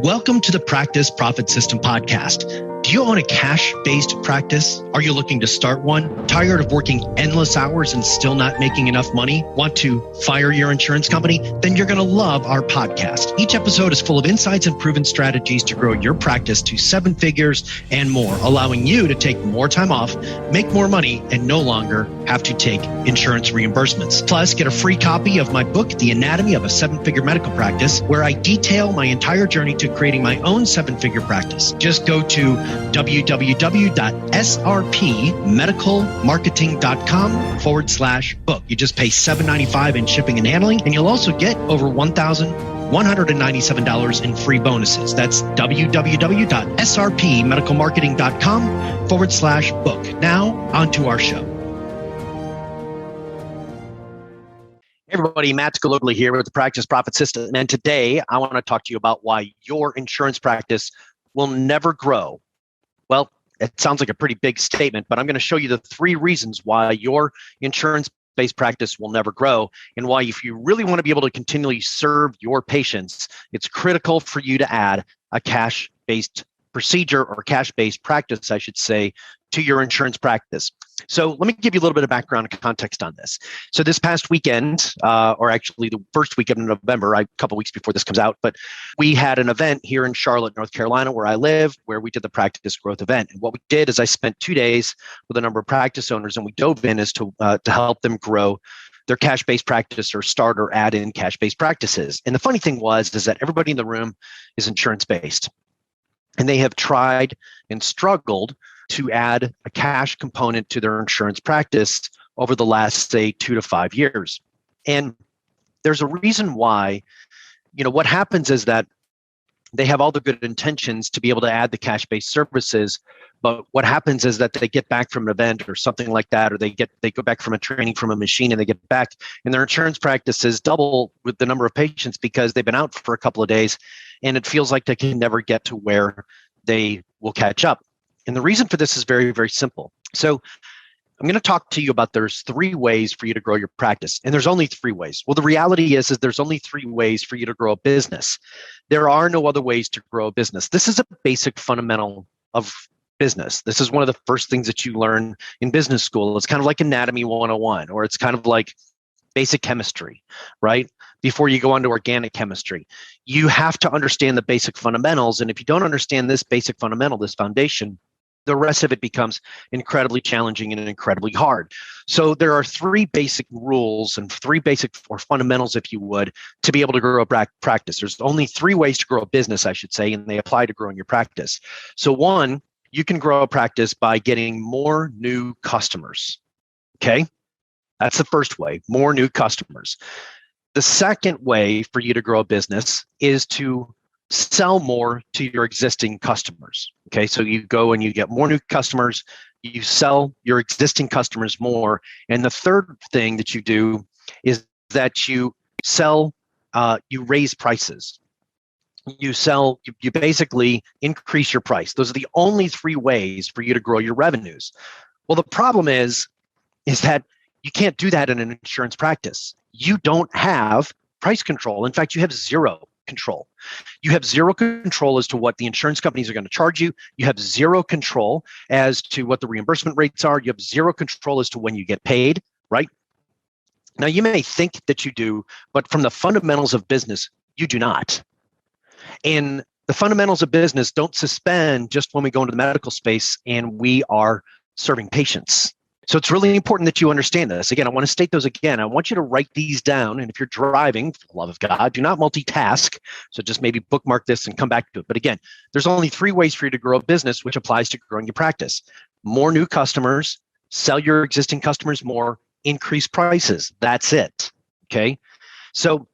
Welcome to the Practice Profit System podcast. Do you own a cash-based practice? Are you looking to start one? Tired of working endless hours and still not making enough money? Want to fire your insurance company? Then you're going to love our podcast. Each episode is full of insights and proven strategies to grow your practice to 7 figures and more, allowing you to take more time off, make more money, and no longer have to take insurance reimbursements. Plus, get a free copy of my book, The Anatomy of a 7-Figure Medical Practice, where I detail my entire journey to creating my own 7-figure practice. Just go to www.srpmedicalmarketing.com/book. You just pay $7.95 in shipping and handling, and you'll also get over $1,197 in free bonuses. That's www.srpmedicalmarketing.com/book. Now, on to our show. Hey everybody, Matt Gillogly here with the Practice Profit System. And today I want to talk to you about why your insurance practice will never grow. Well, it sounds like a pretty big statement, but I'm going to show you the 3 reasons why your insurance-based practice will never grow, and why, if you really want to be able to continually serve your patients, it's critical for you to add a cash-based procedure, or cash-based practice, I should say, to your insurance practice. So let me give you a little bit of background and context on this. So this past weekend, or actually the first weekend of November, a couple weeks before this comes out, but we had an event here in Charlotte, North Carolina, where I live, where we did the practice growth event. And what we did is I spent 2 days with a number of practice owners, and we dove in as to help them grow their cash-based practice, or start or add in cash-based practices. And the funny thing is that everybody in the room is insurance-based, and they have tried and struggled to add a cash component to their insurance practice over the last, say, 2 to 5 years. And there's a reason why. What happens is that they have all the good intentions to be able to add the cash-based services, but what happens is that they get back from an event or something like that, or they go back from a training from a machine, and they get back, and their insurance practices double with the number of patients because they've been out for a couple of days, and it feels like they can never get to where they will catch up. And the reason for this is very, very simple. So I'm going to talk to you about there's 3 ways for you to grow your practice. And there's only 3 ways. Well, the reality is there's only 3 ways for you to grow a business. There are no other ways to grow a business. This is a basic fundamental of business. This is one of the first things that you learn in business school. It's kind of like Anatomy 101, or it's kind of like basic chemistry, right? Before you go on to organic chemistry, you have to understand the basic fundamentals. And if you don't understand this basic fundamental, this foundation, the rest of it becomes incredibly challenging and incredibly hard. So there are 3 basic rules and 3 basic, or fundamentals, if you would, to be able to grow a practice. There's only 3 ways to grow a business, I should say, and they apply to growing your practice. So 1, you can grow a practice by getting more new customers. Okay? That's the first way, more new customers. The second way for you to grow a business is to sell more to your existing customers. Okay, so you go and you get more new customers, you sell your existing customers more. And the third thing that you do is that you sell, you raise prices. You basically increase your price. Those are the only 3 ways for you to grow your revenues. Well, the problem is that you can't do that in an insurance practice. You don't have price control. In fact, you have 0 control. You have 0 control as to what the insurance companies are going to charge you. You have 0 control as to what the reimbursement rates are. You have 0 control as to when you get paid, right? Now, you may think that you do, but from the fundamentals of business, you do not. And the fundamentals of business don't suspend just when we go into the medical space and we are serving patients. So it's really important that you understand this. Again, I want to state those again. I want you to write these down. And if you're driving, for the love of God, do not multitask. So just maybe bookmark this and come back to it. But again, there's only 3 ways for you to grow a business, which applies to growing your practice. More new customers, sell your existing customers more, increase prices. That's it. Okay. So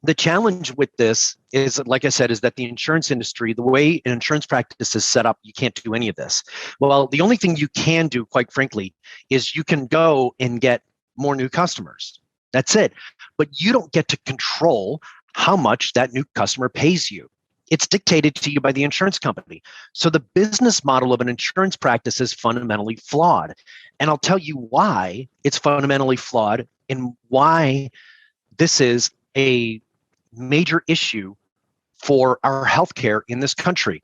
the challenge with this is, like I said, is that the insurance industry, the way an insurance practice is set up, you can't do any of this. Well, the only thing you can do, quite frankly, is you can go and get more new customers. That's it. But you don't get to control how much that new customer pays you. It's dictated to you by the insurance company. So the business model of an insurance practice is fundamentally flawed. And I'll tell you why it's fundamentally flawed and why this is a major issue for our healthcare in this country.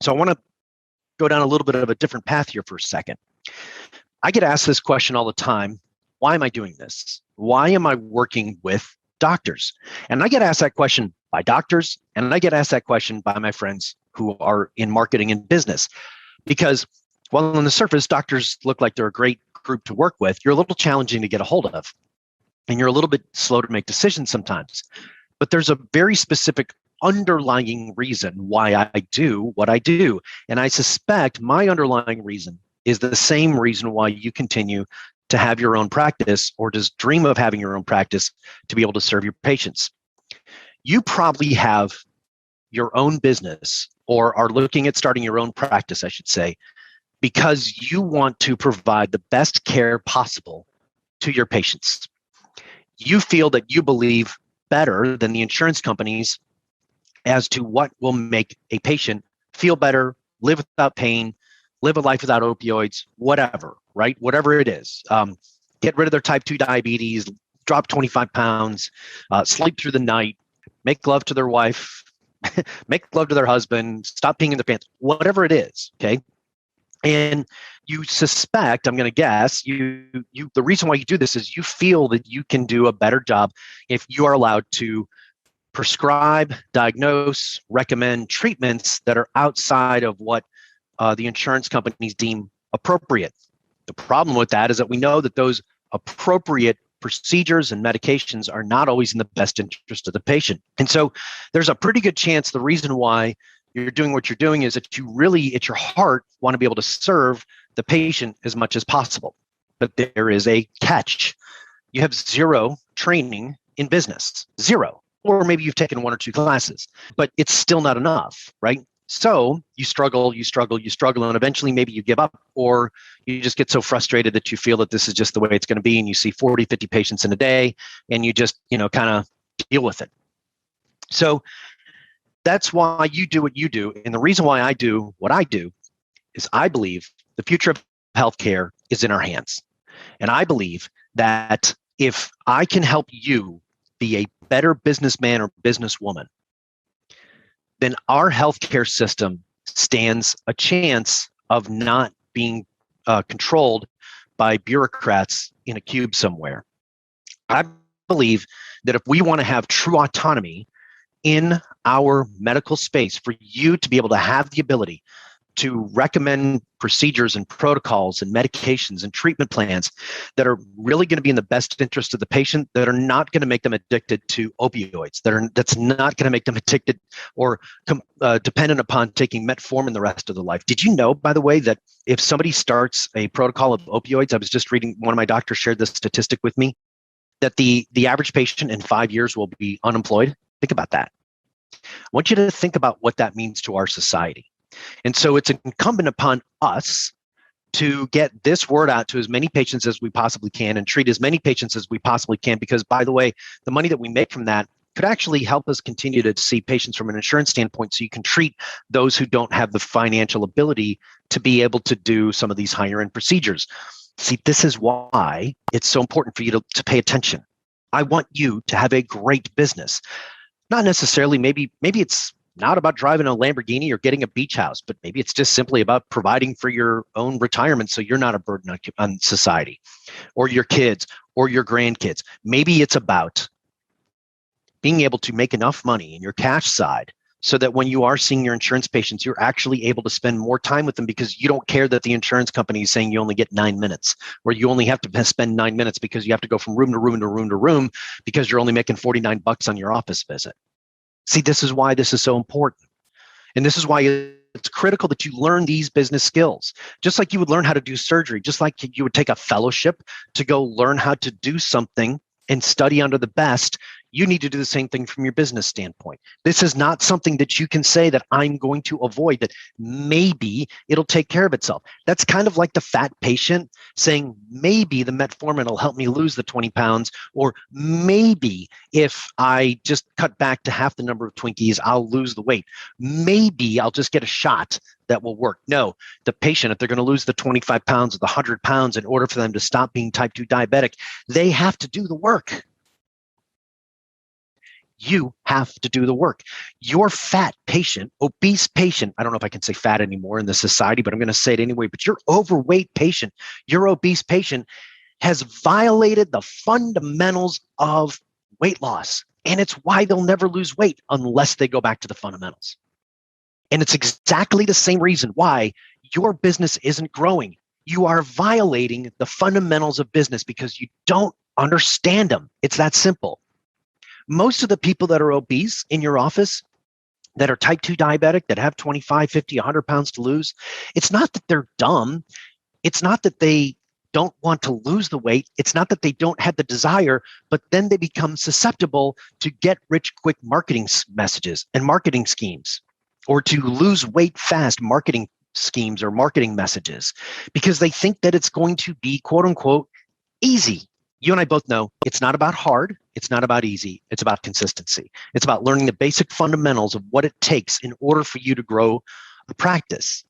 So I want to go down a little bit of a different path here for a second. I get asked this question all the time. Why am I doing this? Why am I working with doctors? And I get asked that question by doctors, and I get asked that question by my friends who are in marketing and business. Because while on the surface, doctors look like they're a great group to work with, you're a little challenging to get a hold of. And you're a little bit slow to make decisions sometimes. But there's a very specific underlying reason why I do what I do. And I suspect my underlying reason is the same reason why you continue to have your own practice or just dream of having your own practice to be able to serve your patients. You probably have your own business or are looking at starting your own practice, I should say, because you want to provide the best care possible to your patients. You feel that you believe better than the insurance companies as to what will make a patient feel better, live without pain, live a life without opioids, whatever, right? Whatever it is. Get rid of their type 2 diabetes, drop 25 pounds, sleep through the night, make love to their wife, make love to their husband, stop peeing in their pants, whatever it is, okay? And you suspect, I'm going to guess, the reason why you do this is you feel that you can do a better job if you are allowed to prescribe, diagnose, recommend treatments that are outside of what the insurance companies deem appropriate. The problem with that is that we know that those appropriate procedures and medications are not always in the best interest of the patient. And so there's a pretty good chance the reason why you're doing what you're doing is that you really, at your heart, want to be able to serve the patient as much as possible. But there is a catch. You have zero training in business, zero. Or maybe you've taken 1 or 2 classes, but it's still not enough, right? So you struggle, and eventually maybe you give up, or you just get so frustrated that you feel that this is just the way it's going to be, and you see 40, 50 patients in a day, and you just, kind of deal with it. So that's why you do what you do. And the reason why I do what I do is I believe the future of healthcare is in our hands. And I believe that if I can help you be a better businessman or businesswoman, then our healthcare system stands a chance of not being controlled by bureaucrats in a cube somewhere. I believe that if we want to have true autonomy in our medical space, for you to be able to have the ability to recommend procedures and protocols and medications and treatment plans that are really going to be in the best interest of the patient, that are not going to make them addicted to opioids, that's not going to make them addicted or dependent upon taking metformin the rest of their life. Did you know, by the way, that if somebody starts a protocol of opioids, I was just reading, one of my doctors shared this statistic with me, that the average patient in 5 years will be unemployed? Think about that. I want you to think about what that means to our society. And so it's incumbent upon us to get this word out to as many patients as we possibly can and treat as many patients as we possibly can, because, by the way, the money that we make from that could actually help us continue to see patients from an insurance standpoint, so you can treat those who don't have the financial ability to be able to do some of these higher end procedures. See, this is why it's so important for you to pay attention. I want you to have a great business. Not necessarily, maybe it's not about driving a Lamborghini or getting a beach house, but maybe it's just simply about providing for your own retirement so you're not a burden on society or your kids or your grandkids. Maybe it's about being able to make enough money in your cash side so that when you are seeing your insurance patients, you're actually able to spend more time with them, because you don't care that the insurance company is saying you only get 9 minutes, or you only have to spend 9 minutes because you have to go from room to room to room to room because you're only making $49 on your office visit. See, this is why this is so important. And this is why it's critical that you learn these business skills, just like you would learn how to do surgery, just like you would take a fellowship to go learn how to do something and study under the best. You need to do the same thing from your business standpoint. This is not something that you can say that I'm going to avoid, that maybe it'll take care of itself. That's kind of like the fat patient saying, maybe the metformin will help me lose the 20 pounds, or maybe if I just cut back to half the number of Twinkies, I'll lose the weight. Maybe I'll just get a shot that will work. No, the patient, if they're going to lose the 25 pounds or the 100 pounds in order for them to stop being type 2 diabetic, they have to do the work. You have to do the work. Your fat patient, obese patient, I don't know if I can say fat anymore in this society, but I'm going to say it anyway, but your overweight patient, your obese patient has violated the fundamentals of weight loss. And it's why they'll never lose weight unless they go back to the fundamentals. And it's exactly the same reason why your business isn't growing. You are violating the fundamentals of business because you don't understand them. It's that simple. Most of the people that are obese in your office, that are type 2 diabetic, that have 25, 50, 100 pounds to lose, it's not that they're dumb. It's not that they don't want to lose the weight. It's not that they don't have the desire, but then they become susceptible to get rich quick marketing messages and marketing schemes, or to lose weight fast marketing schemes or marketing messages, because they think that it's going to be quote unquote easy. You and I both know it's not about hard. It's not about easy. It's about consistency. It's about learning the basic fundamentals of what it takes in order for you to grow a practice.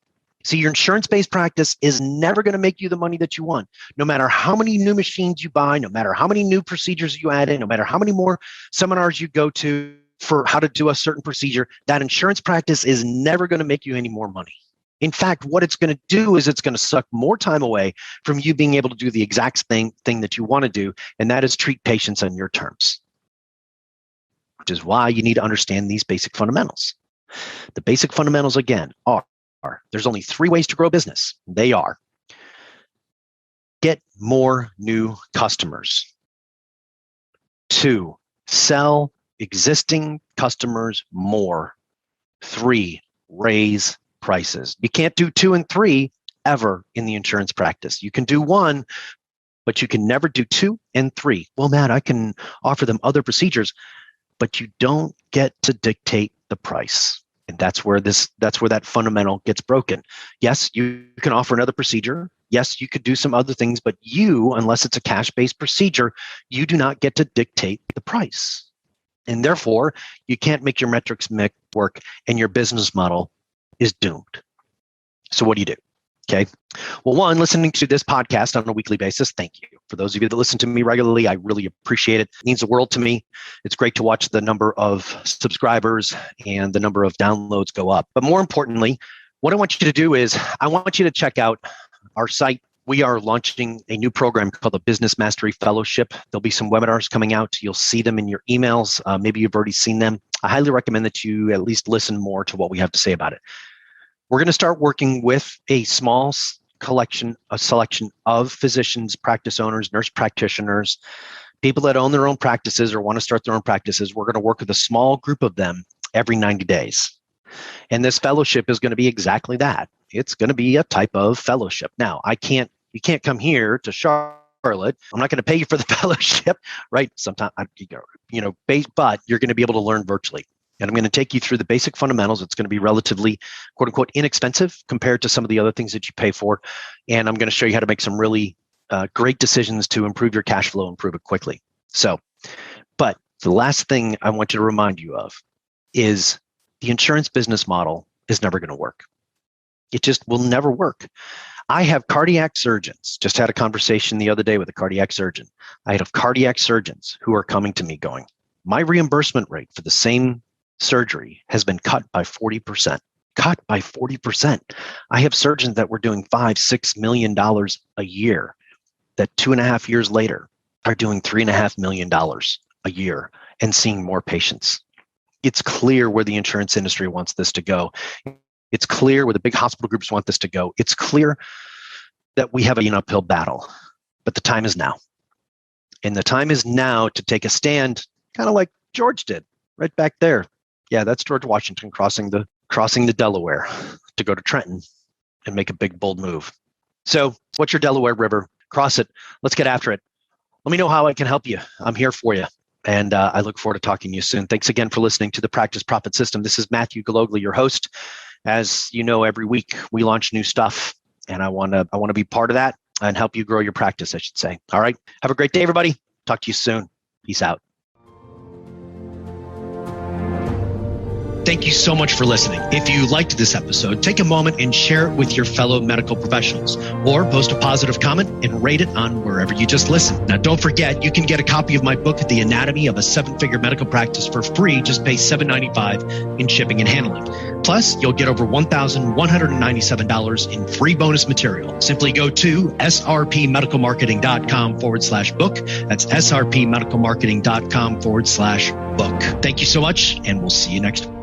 See, your insurance-based practice is never going to make you the money that you want. No matter how many new machines you buy, no matter how many new procedures you add in, no matter how many more seminars you go to for how to do a certain procedure, that insurance practice is never going to make you any more money. In fact, what it's going to do is it's going to suck more time away from you being able to do the exact thing that you want to do, and that is treat patients on your terms, which is why you need to understand these basic fundamentals. The basic fundamentals, again, are there's only 3 ways to grow business. They are: get more new customers. 2, sell existing customers more. 3, raise prices. You can't do 2 and 3 ever in the insurance practice. You can do 1, but you can never do 2 and 3. Well, Matt, I can offer them other procedures, but you don't get to dictate the price. And that's where that fundamental gets broken. Yes, you can offer another procedure. Yes, you could do some other things, but you, unless it's a cash-based procedure, you do not get to dictate the price. And therefore, you can't make your metrics work, and your business model is doomed. So what do you do? Okay. Well, 1, listening to this podcast on a weekly basis, thank you. For those of you that listen to me regularly, I really appreciate it. It means the world to me. It's great to watch the number of subscribers and the number of downloads go up. But more importantly, what I want you to do is I want you to check out our site. We are launching a new program called the Business Mastery Fellowship. There'll be some webinars coming out. You'll see them in your emails. Maybe you've already seen them. I highly recommend that you at least listen more to what we have to say about it. We're going to start working with a small selection of physicians, practice owners, nurse practitioners, people that own their own practices or want to start their own practices. We're going to work with a small group of them every 90 days. And this fellowship is going to be exactly that. It's going to be a type of fellowship. Now, you can't come here to Charlotte. I'm not going to pay you for the fellowship, right? Sometimes, but you're going to be able to learn virtually. And I'm going to take you through the basic fundamentals. It's going to be relatively, quote unquote, inexpensive compared to some of the other things that you pay for. And I'm going to show you how to make some really great decisions to improve your cash flow, improve it quickly. So, but the last thing I want you to remind you of is the insurance business model is never going to work. It just will never work. I have cardiac surgeons, just had a conversation the other day with a cardiac surgeon. I have cardiac surgeons who are coming to me going, my reimbursement rate for the same surgery has been cut by 40%. Cut by 40%. I have surgeons that were doing $5-6 million a year that 2.5 years later are doing $3.5 million a year and seeing more patients. It's clear where the insurance industry wants this to go. It's clear where the big hospital groups want this to go. It's clear that we have an uphill battle, but the time is now. And the time is now to take a stand, kind of like George did right back there. Yeah, that's George Washington crossing the Delaware to go to Trenton and make a big, bold move. So what's your Delaware River? Cross it. Let's get after it. Let me know how I can help you. I'm here for you. And I look forward to talking to you soon. Thanks again for listening to the Practice Profit System. This is Matthew Gillogly, your host. As you know, every week we launch new stuff, and I want to be part of that and help you grow your practice, I should say. All right. Have a great day, everybody. Talk to you soon. Peace out. Thank you so much for listening. If you liked this episode, take a moment and share it with your fellow medical professionals, or post a positive comment and rate it on wherever you just listened. Now, don't forget, you can get a copy of my book, The Anatomy of a Seven-Figure Medical Practice, for free. Just pay $7.95 in shipping and handling. Plus, you'll get over $1,197 in free bonus material. Simply go to srpmedicalmarketing.com/book. That's srpmedicalmarketing.com/book. Thank you so much, and we'll see you next week.